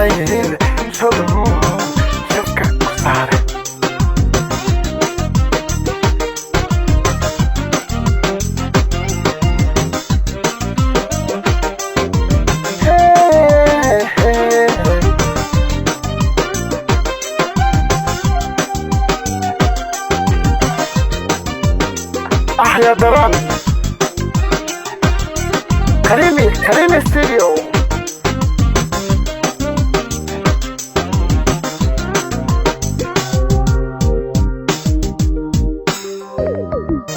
jacayl sodoo shafka ku saare يا دران كريمي ستوديو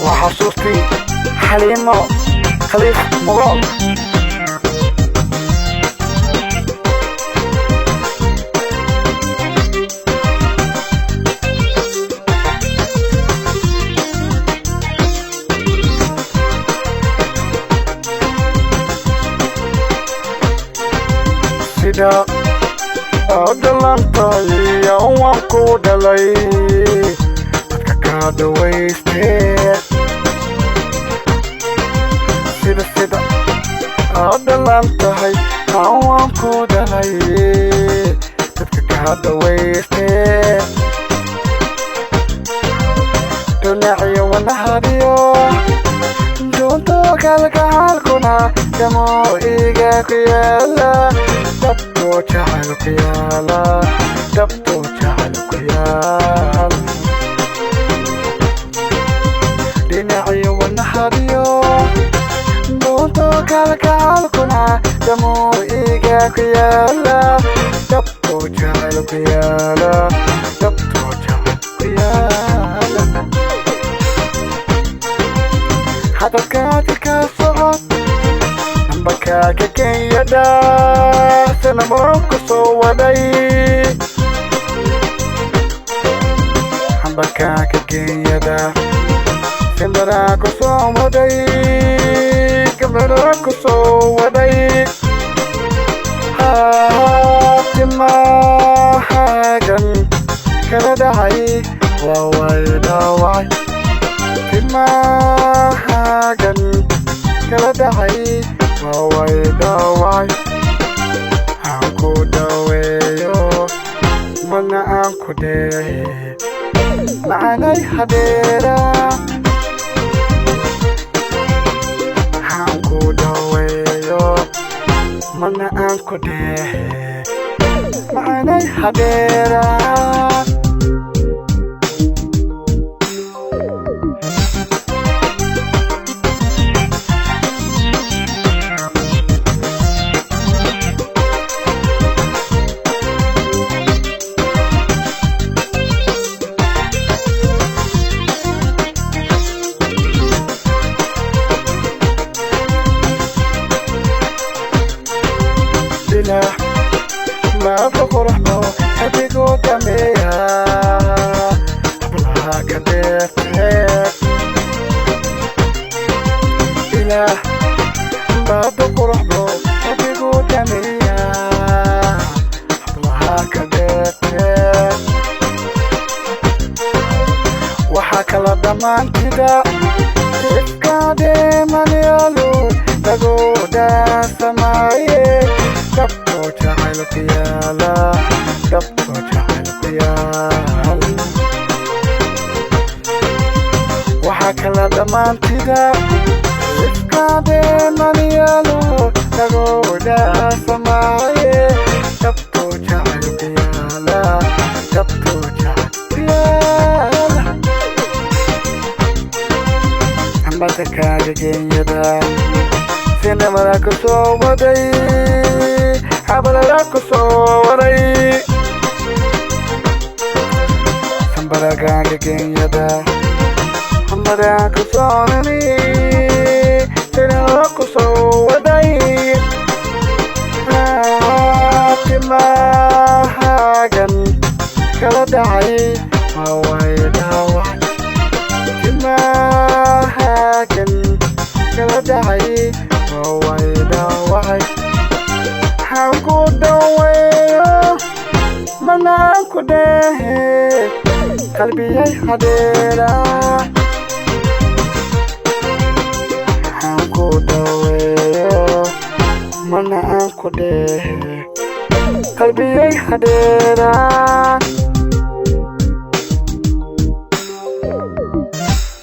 وحصوصتي حليمة خليف مغرب sida dhalaan tahay waan ku dhalay dadka ka dhawaystee sida dhalaan tahay waan ku dhalay dadka ka dhawaystee dhinacyo wanahadiyo doonto kalgacalkuna damo iga ku yaala dabto jacayl ku yaala dabto jacayl ku yaala dhinacyo wanahadiyo doonto kalgacalkuna damo iga ku yaala dabto jacayl ku yaala dabto jacayl ku yaala hadalkaadi ka socod ambakaaga kenyada sanamaro ku soo waday ambakaaga kenyada sindara ku soo waday gabdhara ku soo waday timahagan kala dhacay waa way dhaawacay timahagan kala dhacay waa way dhaawacay aan ku dhaweeyo mana aan ku dheehe macanay hadeera aan ku dhaweeyo mana aan ku dheehe macanay hadeera ما بفرح بو حبيقو دميها قبلها كدفتك إله ما بفرح بو حبيقو دميها قبلها كدفتك وحكى لضمان كدا إفكادي من يالو تقودا سمايه dabto jacayl ku yaala dabto jacayl ku yaala waxaa kala dhammaantida iskaadeeman yaalo dagooda samaaye dabto jacayl ku yaala dabto jacayl ku yaala ambada kaaga kenyada sinamara ku soo waday حبلها كسوري سنبرقا كينيدا حمدا كسوري سنها كسوري ما حاجن كلا دعي هواي دعوي ما حاجن كلا دعي هواي دعوي aku daweyo mana aku deh kalbiyay hadeera aku daweyo mana aku deh qalbigay hadheera